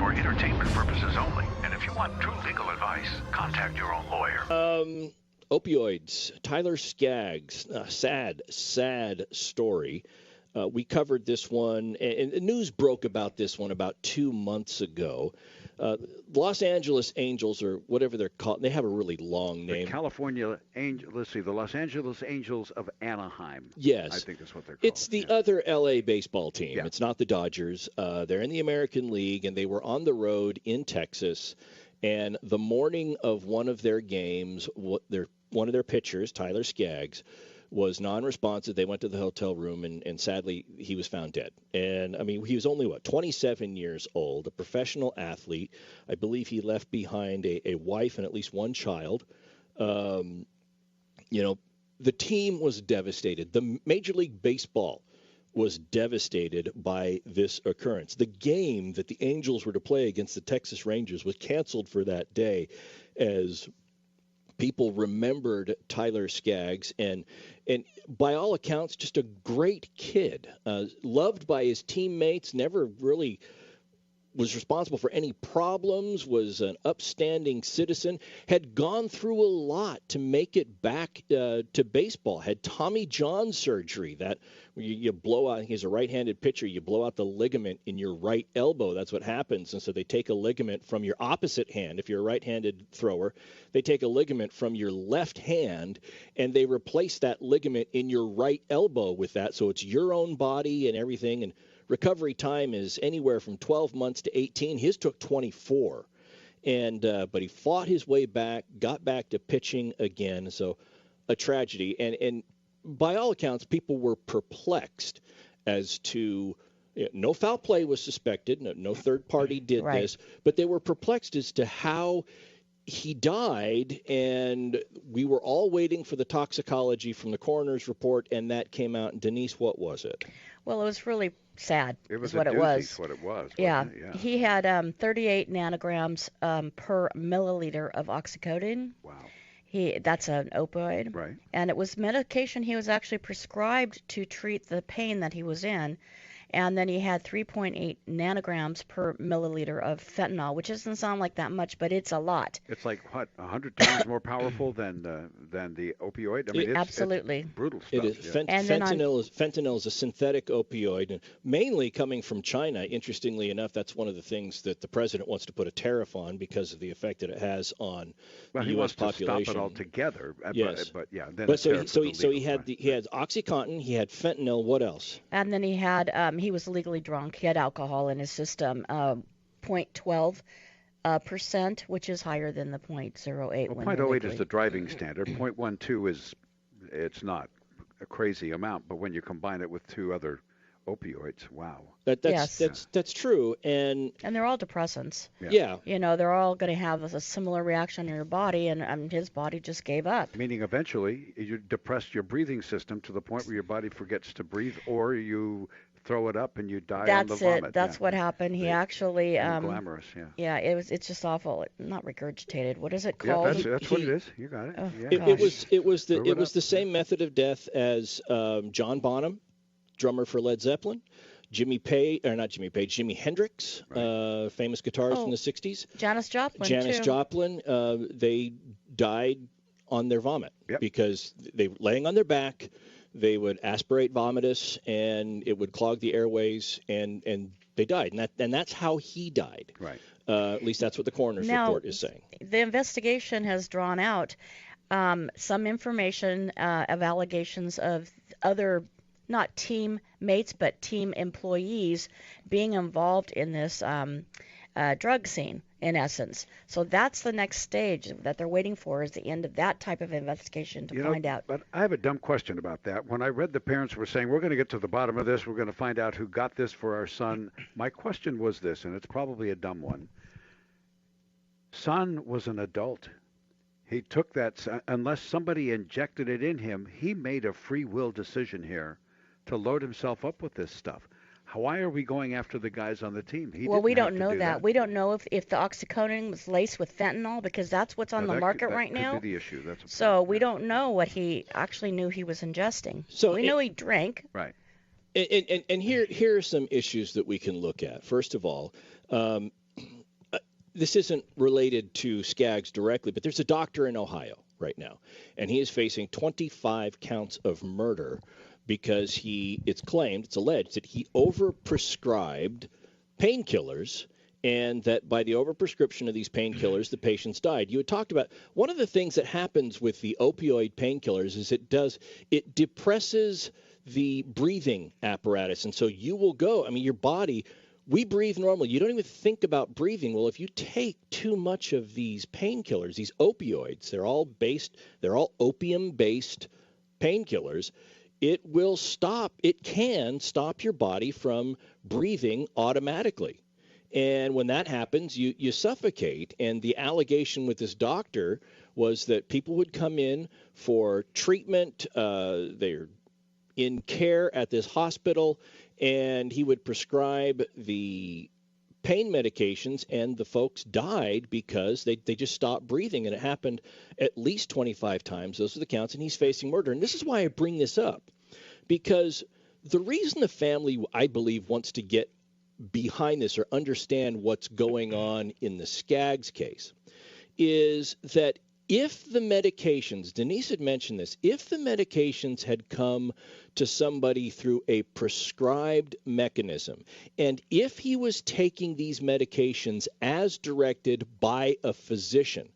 for entertainment purposes only. And if you want true legal advice, contact your own lawyer. Opioids. Tyler Skaggs. Sad story. We covered this one, and the news broke about this one about 2 months ago. Los Angeles Angels, or whatever they're called, they have a really long name. The California Angels, let's see, the Los Angeles Angels of Anaheim. Yes. I think that's what they're called. It's the other L.A. baseball team. Yeah. It's not the Dodgers. They're in the American League, and they were on the road in Texas. And the morning of one of their games, one of their pitchers, Tyler Skaggs, was non-responsive. They went to the hotel room, and sadly, he was found dead. And, I mean, he was only, 27 years old, a professional athlete. I believe he left behind a wife and at least one child. The team was devastated. The Major League Baseball was devastated by this occurrence. The game that the Angels were to play against the Texas Rangers was canceled for that day as people remembered Tyler Skaggs, and by all accounts, just a great kid, loved by his teammates, never really was responsible for any problems, was an upstanding citizen, had gone through a lot to make it back to baseball, had Tommy John surgery, that you blow out, he's a right-handed pitcher, you blow out the ligament in your right elbow, that's what happens, and so they take a ligament from your opposite hand, if you're a right-handed thrower, they take a ligament from your left hand, and they replace that ligament in your right elbow with that, so it's your own body and everything, and recovery time is anywhere from 12 months to 18. His took 24. But he fought his way back, got back to pitching again. So a tragedy. And by all accounts, people were perplexed as to no foul play was suspected. No third party did this. But they were perplexed as to how he died, and we were all waiting for the toxicology from the coroner's report, and that came out. And Denise, what was it? Well, it was really sad. It was what a it doozy, was. Is what it was. Yeah. Yeah. He had 38 nanograms per milliliter of oxycodone. Wow. That's an opioid. Right. And it was medication he was actually prescribed to treat the pain that he was in. And then he had 3.8 nanograms per milliliter of fentanyl, which doesn't sound like that much, but it's a lot. It's like, 100 times more powerful than the opioid? I mean, Absolutely. It's brutal stuff. It is. Fentanyl is a synthetic opioid, and mainly coming from China. Interestingly enough, that's one of the things that the president wants to put a tariff on because of the effect that it has on the U.S. population. He wants to stop it altogether. Yes. But yeah. Then so he had Oxycontin, he had fentanyl. What else? And then he had he was legally drunk. He had alcohol in his system, 0.12%, which is higher than the 0.08. Well, 0.08 is the driving standard. 0.12 it's not a crazy amount, but when you combine it with two other opioids, wow. That's true, and they're all depressants. Yeah. They're all going to have a similar reaction in your body, and his body just gave up. Meaning eventually you depress your breathing system to the point where your body forgets to breathe, or you throw it up and you die on the vomit. That's what happened. He actually glamorous, yeah. It's just awful. Not regurgitated. What is it called? Yeah, that's what it is. You got it. Oh, yeah. It was the same method of death as John Bonham, drummer for Led Zeppelin, Jimi Hendrix, famous guitarist in the 60s. Janis Joplin. They died on their vomit because they were laying on their back. They would aspirate vomitus, and it would clog the airways, and they died. And that's how he died. Right. At least that's what the coroner's report is saying. The investigation has drawn out some information of allegations of other, not teammates, but team employees being involved in this drug scene, in essence. So that's the next stage that they're waiting for, is the end of that type of investigation to find out. But I have a dumb question about that. When I read the parents were saying, we're going to get to the bottom of this, we're going to find out who got this for our son, my question was this, and it's probably a dumb one. Son was an adult. He took that, unless somebody injected it in him, he made a free will decision here to load himself up with this stuff. Why are we going after the guys on the team? We don't know that. We don't know if the oxycodone was laced with fentanyl, because that's what's on the market right now. That could be the issue. So we don't know what he actually knew he was ingesting. So we know he drank. Right. And here are some issues that we can look at. First of all, this isn't related to Skaggs directly, but there's a doctor in Ohio right now, and he is facing 25 counts of murder because it's alleged that he overprescribed painkillers, and that by the overprescription of these painkillers, the patients died. You had talked about one of the things that happens with the opioid painkillers is it depresses the breathing apparatus, and so you will go. I mean, your body. We breathe normally. You don't even think about breathing. Well, if you take too much of these painkillers, these opioids, they're all opium-based painkillers, it can stop your body from breathing automatically. And when that happens, you suffocate. And the allegation with this doctor was that people would come in for treatment. They're in care at this hospital, and he would prescribe the pain medications, and the folks died because they just stopped breathing. And it happened at least 25 times. Those are the counts, and he's facing murder. And this is why I bring this up, because the reason the family, I believe, wants to get behind this or understand what's going on in the Skaggs case is that if the medications, Denise had mentioned this, if the medications had come to somebody through a prescribed mechanism, and if he was taking these medications as directed by a physician,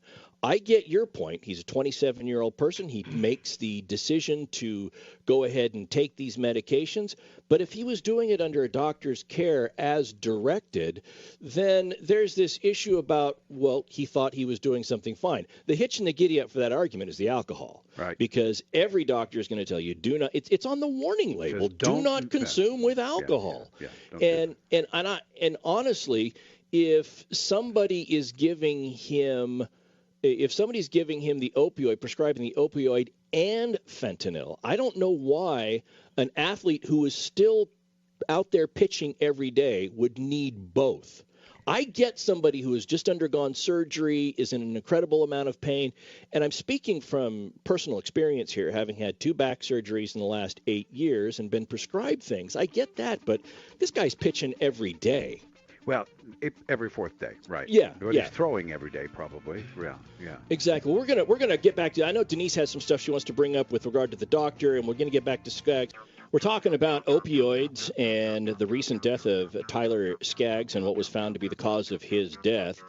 I get your point. He's a 27-year-old person. He makes the decision to go ahead and take these medications. But if he was doing it under a doctor's care as directed, then there's this issue about, well, he thought he was doing something fine. The hitch and the giddy up for that argument is the alcohol. Right. Because every doctor is going to tell you, do not, it's on the warning label, do not consume with alcohol. And honestly, if somebody is giving him the opioid, prescribing the opioid and fentanyl, I don't know why an athlete who is still out there pitching every day would need both. I get somebody who has just undergone surgery, is in an incredible amount of pain, and I'm speaking from personal experience here, having had 2 back surgeries in the last 8 years and been prescribed things. I get that, but this guy's pitching every day. Well, every 4th day, right? Yeah, but he's throwing every day, probably. Yeah. Exactly. We're gonna get back to. I know Denise has some stuff she wants to bring up with regard to the doctor, and we're gonna get back to Skaggs. We're talking about opioids and the recent death of Tyler Skaggs and what was found to be the cause of his death.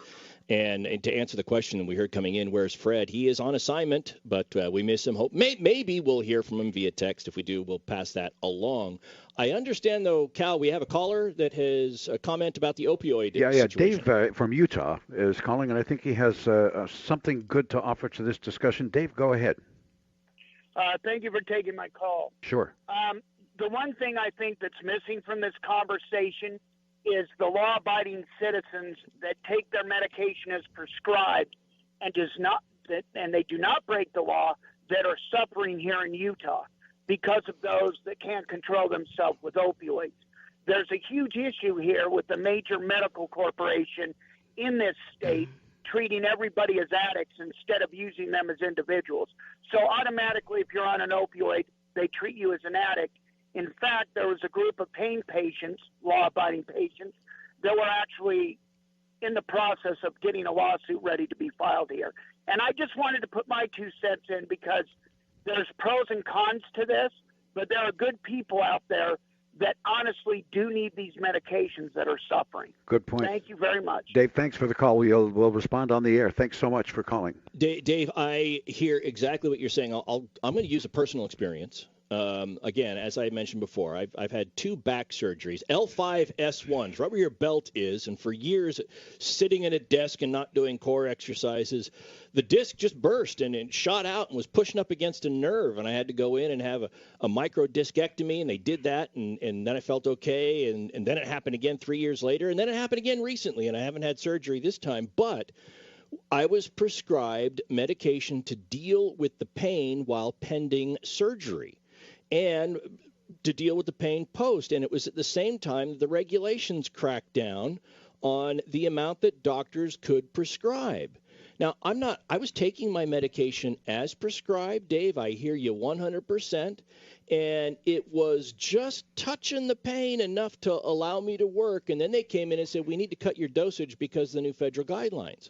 And to answer the question that we heard coming in, where's Fred? He is on assignment, but we miss him. Maybe we'll hear from him via text. If we do, we'll pass that along. I understand, though, Cal, we have a caller that has a comment about the opioid situation. Dave from Utah is calling, and I think he has something good to offer to this discussion. Dave, go ahead. Thank you for taking my call. Sure. The one thing I think that's missing from this conversation is the law-abiding citizens that take their medication as prescribed and they do not break the law that are suffering here in Utah because of those that can't control themselves with opioids. There's a huge issue here with the major medical corporation in this state treating everybody as addicts instead of using them as individuals. So automatically, if you're on an opioid, they treat you as an addict. In fact, there was a group of pain patients, law-abiding patients, that were actually in the process of getting a lawsuit ready to be filed here. And I just wanted to put my 2 cents in because there's pros and cons to this, but there are good people out there that honestly do need these medications that are suffering. Good point. Thank you very much. Dave, thanks for the call. We'll respond on the air. Thanks so much for calling. Dave, I hear exactly what you're saying. I'm going to use a personal experience. Again, as I mentioned before, I've had 2 back surgeries, L5S1s, right where your belt is, and for years sitting at a desk and not doing core exercises, the disc just burst and it shot out and was pushing up against a nerve, and I had to go in and have a micro discectomy, and they did that, and then I felt okay, and then it happened again 3 years later, and then it happened again recently, and I haven't had surgery this time, but I was prescribed medication to deal with the pain while pending surgery and to deal with the pain post. And it was at the same time the regulations cracked down on the amount that doctors could prescribe. Now, I was taking my medication as prescribed, Dave. I hear you 100%. and it was just touching the pain enough to allow me to work. And then they came in and said, we need to cut your dosage because of the new federal guidelines.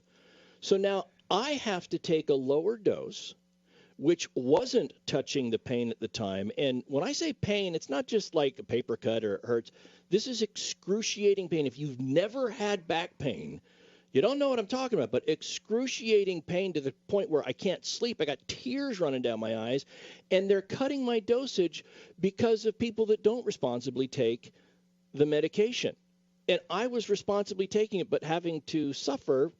So now I have to take a lower dose, which wasn't touching the pain at the time. And when I say pain, it's not just like a paper cut or it hurts. This is excruciating pain. If you've never had back pain, you don't know what I'm talking about, but excruciating pain to the point where I can't sleep. I got tears running down my eyes, and they're cutting my dosage because of people that don't responsibly take the medication. And I was responsibly taking it, but having to suffer,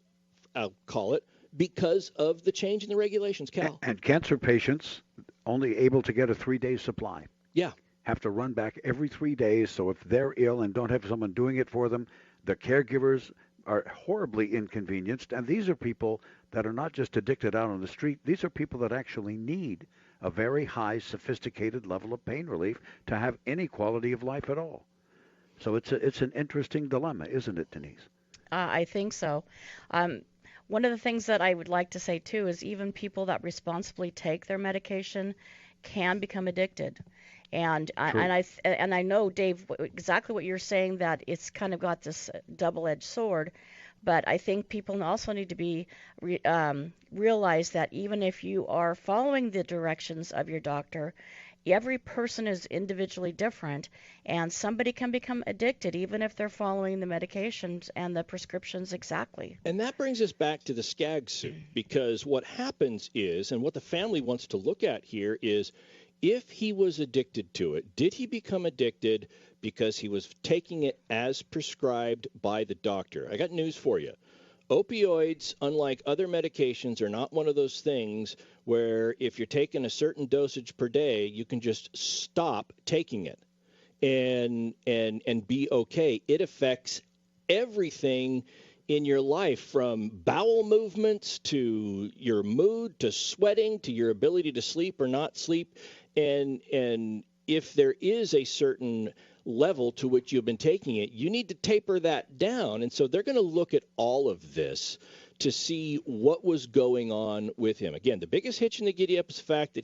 I'll call it, because of the change in the regulations, Cal. And cancer patients only able to get a 3-day supply. Yeah. Have to run back every 3 days. So if they're ill and don't have someone doing it for them, the caregivers are horribly inconvenienced. And these are people that are not just addicted out on the street. These are people that actually need a very high, sophisticated level of pain relief to have any quality of life at all. So it's an interesting dilemma, isn't it, Denise? I think so. One of the things that I would like to say too is even people that responsibly take their medication can become addicted. And I know, Dave, exactly what you're saying, that it's kind of got this double-edged sword. But I think people also need to be realize that even if you are following the directions of your doctor, every person is individually different, and somebody can become addicted even if they're following the medications and the prescriptions exactly. And that brings us back to the Skaggs suit, because what happens is, and what the family wants to look at here is, if he was addicted to it, did he become addicted because he was taking it as prescribed by the doctor? I got news for you. Opioids, unlike other medications, are not one of those things where if you're taking a certain dosage per day, you can just stop taking it and be okay. It affects everything in your life, from bowel movements to your mood to sweating to your ability to sleep or not sleep. And if there is a certain level to which you've been taking it, you need to taper that down. And so they're going to look at all of this to see what was going on with him. Again, the biggest hitch in the giddy up is the fact that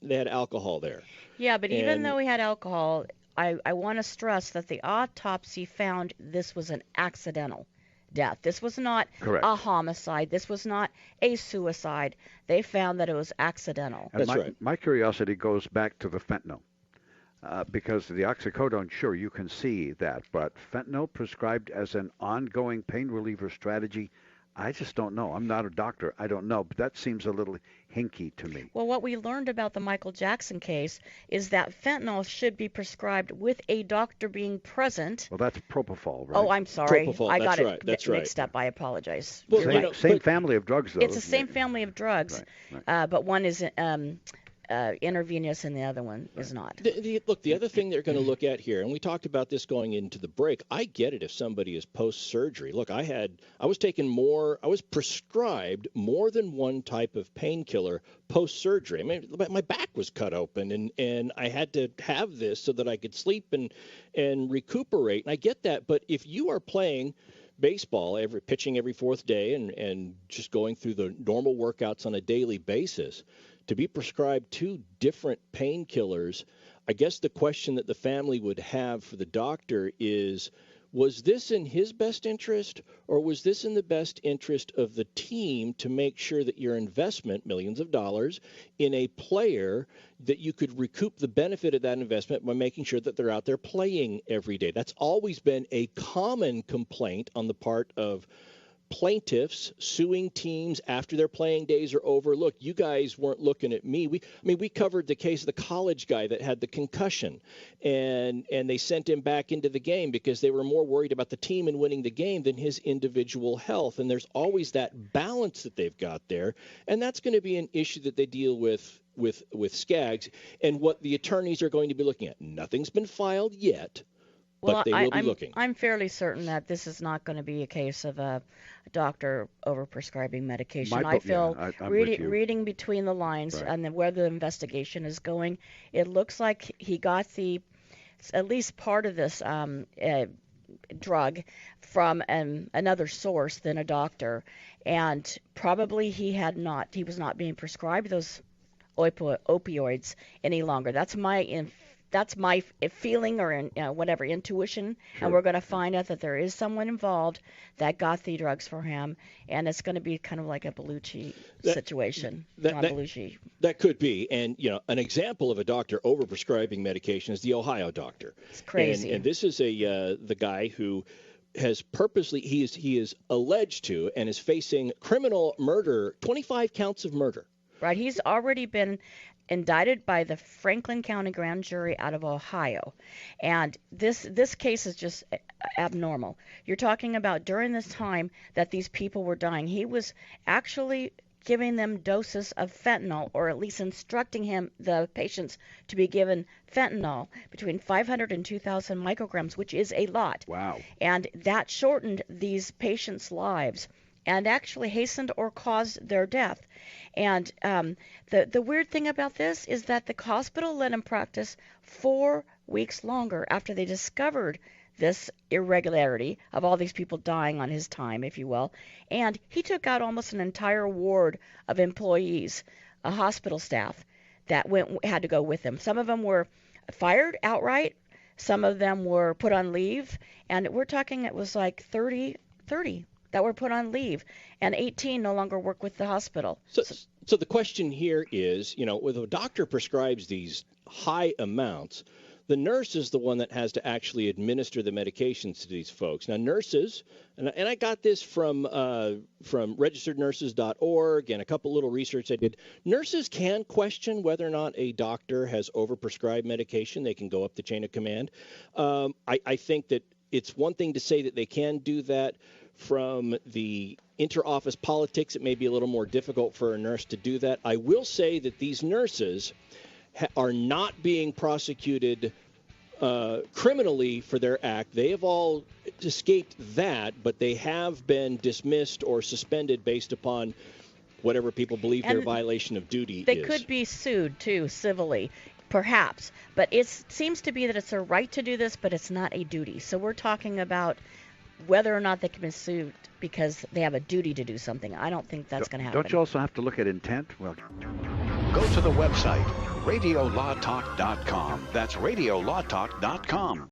they had alcohol there. Yeah, but even though he had alcohol, I want to stress that the autopsy found this was an accidental death. This was not Correct. a homicide. This was not a suicide. They found that it was accidental. And That's right. My curiosity goes back to the fentanyl. Because the oxycodone, sure, you can see that, but fentanyl prescribed as an ongoing pain reliever strategy, I just don't know. I'm not a doctor. I don't know, but that seems a little hinky to me. Well, what we learned about the Michael Jackson case is that fentanyl should be prescribed with a doctor being present. Well, that's propofol, right? Oh, I'm sorry. Propofol, I got that's it right, that's right. mixed up. I apologize. Well, You're Same, right. same family of drugs, though. It's the same family of drugs, Right. but one is intravenous and the other one is not. Look, the other thing they're going to look at here, and we talked about this going into the break, I get it if somebody is post-surgery. Look, I was prescribed more than one type of painkiller post-surgery. I mean, my back was cut open, and I had to have this so that I could sleep and recuperate. And I get that, but if you are playing baseball, pitching every fourth day and just going through the normal workouts on a daily basis, to be prescribed 2 different painkillers, I guess the question that the family would have for the doctor is, was this in his best interest, or was this in the best interest of the team to make sure that your investment, millions of dollars, in a player, that you could recoup the benefit of that investment by making sure that they're out there playing every day? That's always been a common complaint on the part of plaintiffs suing teams after their playing days are over. Look, you guys weren't looking at me. We covered the case of the college guy that had the concussion, and they sent him back into the game because they were more worried about the team and winning the game than his individual health. And there's always that balance that they've got there, and that's going to be an issue that they deal with Skaggs, and what the attorneys are going to be looking at. Nothing's been filed yet. Well, but they will be looking. I'm fairly certain that this is not going to be a case of a doctor overprescribing medication. I feel I'm with you. reading between the lines Right. and where the investigation is going, it looks like he got at least part of this drug from another source than a doctor, and probably he was not being prescribed those opioids any longer. That's my feeling or whatever intuition, Sure. and we're going to find out that there is someone involved that got the drugs for him, and it's going to be kind of like a Belushi situation. John Belushi. That could be, and an example of a doctor overprescribing medication is the Ohio doctor. It's crazy. And this is the guy who has purposely he is alleged to and is facing criminal murder, 25 counts of murder. Right, he's already been indicted by the Franklin County Grand Jury out of Ohio. And this case is just abnormal. You're talking about during this time that these people were dying, he was actually giving them doses of fentanyl, or at least instructing the patients to be given fentanyl between 500 and 2,000 micrograms, which is a lot. Wow. And that shortened these patients' lives and actually hastened or caused their death. And the weird thing about this is that the hospital let him practice 4 weeks longer after they discovered this irregularity of all these people dying on his time, if you will. And he took out almost an entire ward of employees, hospital staff, that had to go with him. Some of them were fired outright. Some of them were put on leave. And we're talking it was like 30 that were put on leave, and 18 no longer work with the hospital. So the question here is, when a doctor prescribes these high amounts, the nurse is the one that has to actually administer the medications to these folks. Now, nurses, and I got this from registerednurses.org and a couple little research I did. Nurses can question whether or not a doctor has overprescribed medication. They can go up the chain of command. I think that it's one thing to say that they can do that. From the inter-office politics, it may be a little more difficult for a nurse to do that. I will say that these nurses are not being prosecuted criminally for their act. They have all escaped that, but they have been dismissed or suspended based upon whatever people believe their violation of duty is. They could be sued, too, civilly. Perhaps. But it seems to be that it's a right to do this, but it's not a duty. So we're talking about whether or not they can be sued because they have a duty to do something. I don't think that's going to happen. Don't you also have to look at intent? Well, Go to the website, radiolawtalk.com. That's radiolawtalk.com.